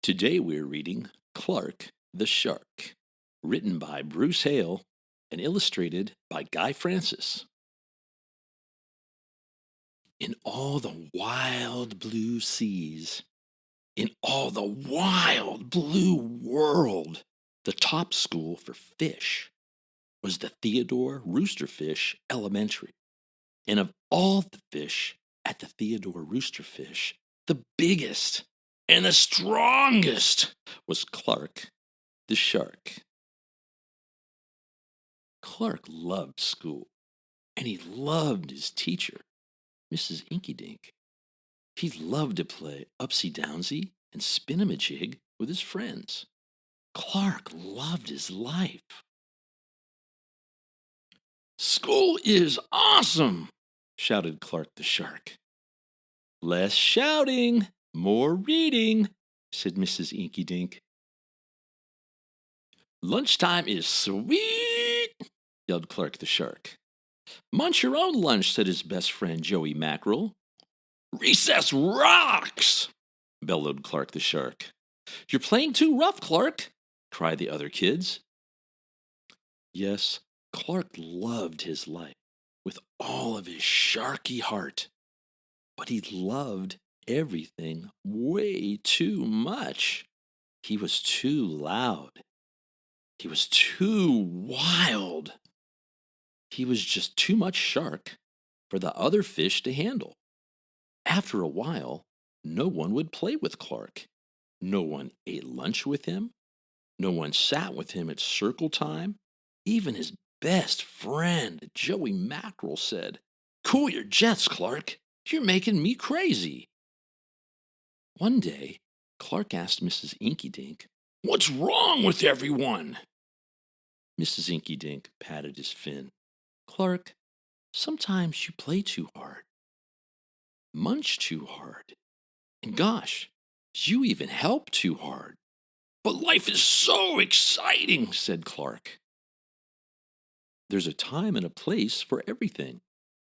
Today we're reading Clark the Shark, written by Bruce Hale and illustrated by Guy Francis. In all the wild blue seas, in all the wild blue world, the top school for fish was the Theodore Roosterfish Elementary. And of all the fish at the Theodore Roosterfish, the biggest and the strongest was Clark the Shark. Clark loved school, and he loved his teacher, Mrs. Inkydink. He loved to play upsy-downsy and spin-a-majig with his friends. Clark loved his life. "School is awesome!" shouted Clark the Shark. "Less shouting, more reading," said Mrs. Inkydink. "Lunchtime is sweet," yelled Clark the Shark. "Munch your own lunch," said his best friend Joey Mackerel. "Recess rocks!" bellowed Clark the Shark. "You're playing too rough, Clark," cried the other kids. Yes, Clark loved his life with all of his sharky heart, but he loved everything way too much. He was too loud. He was too wild. He was just too much shark for the other fish to handle. After a while, no one would play with Clark. No one ate lunch with him. No one sat with him at circle time. Even his best friend, Joey Mackerel, said, "Cool your jets, Clark. You're making me crazy." One day, Clark asked Mrs. Inkydink, "What's wrong with everyone?" Mrs. Inkydink patted his fin. "Clark, sometimes you play too hard, munch too hard, and gosh, you even help too hard." "But life is so exciting," said Clark. "There's a time and a place for everything,"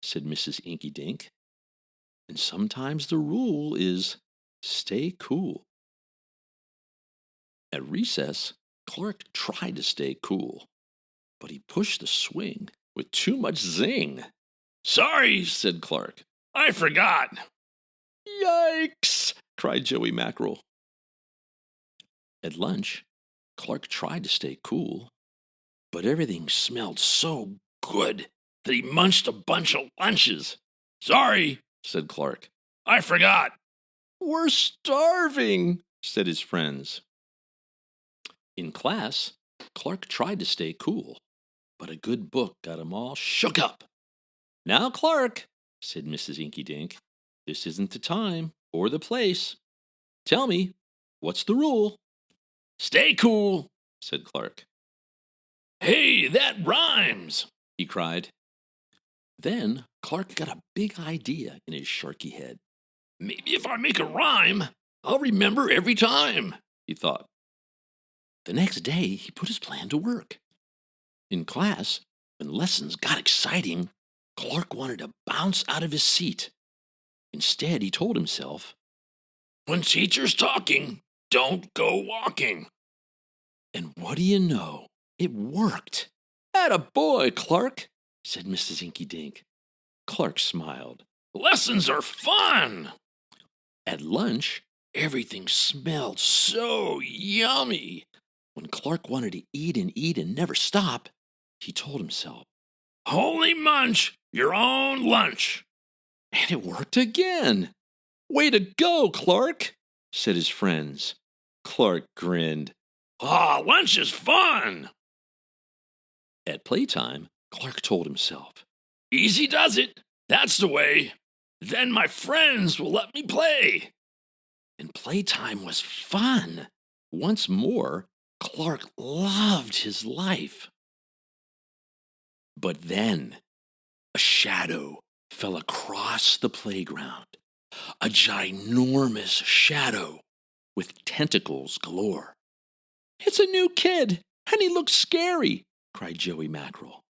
said Mrs. Inkydink. "And sometimes the rule is stay cool." At recess, Clark tried to stay cool, but he pushed the swing with too much zing. "Sorry," said Clark. "I forgot." "Yikes!" cried Joey Mackerel. At lunch, Clark tried to stay cool, but everything smelled so good that he munched a bunch of lunches. "Sorry," said Clark. "I forgot." "We're starving," said his friends. In class, Clark tried to stay cool, but a good book got him all shook up. "Now, Clark," said Mrs. Inkydink, "this isn't the time or the place. Tell me, what's the rule?" "Stay cool," said Clark. "Hey, that rhymes!" he cried. Then Clark got a big idea in his sharky head. "Maybe if I make a rhyme, I'll remember every time," he thought. The next day, he put his plan to work. In class, when lessons got exciting, Clark wanted to bounce out of his seat. Instead, he told himself, "When teacher's talking, don't go walking." And what do you know? It worked. "Attaboy, Clark," said Mrs. Inkydink. Clark smiled. "Lessons are fun." At lunch, everything smelled so yummy. When Clark wanted to eat and never stop, he told himself, "Only munch your own lunch." And it worked again. "Way to go, Clark," said his friends. Clark grinned. Lunch is fun." At playtime, Clark told himself, "Easy does it. That's the way. Then my friends will let me play." And playtime was fun. Once more, Clark loved his life. But then a shadow fell across the playground. A ginormous shadow with tentacles galore. "It's a new kid, and he looks scary," cried Joey Mackerel.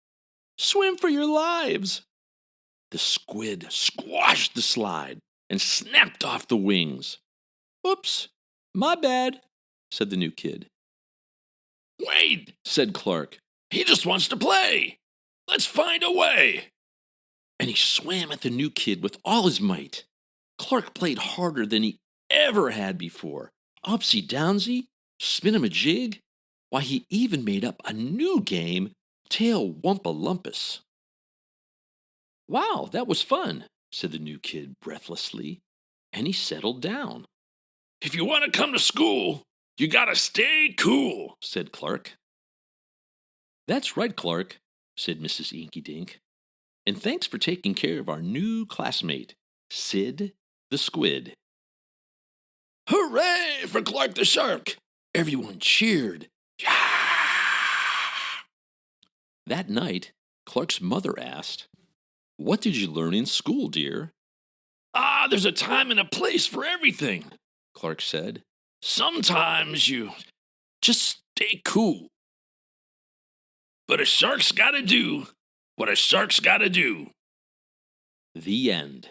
"Swim for your lives." The squid squashed the slide and snapped off the wings. "Oops, my bad," said the new kid. Wait, said Clark. He just wants to play. Let's find a way. And he swam at the new kid with all his might. Clark played harder than he ever had before. Upsy downsy, spin him a jig. Why, he even made up a new game, Tail Wumpalumpus. Wow, that was fun, said the new kid breathlessly, and he settled down. If you want to come to school, you gotta stay cool, said Clark. That's right, Clark, said Mrs. Inkydink. And thanks for taking care of our new classmate, Sid the Squid. Hooray for Clark the Shark! Everyone cheered. That night, Clark's mother asked, "What did you learn in school, dear?" There's a time and a place for everything, Clark said. Sometimes you just stay cool. But a shark's gotta do what a shark's gotta do. The end.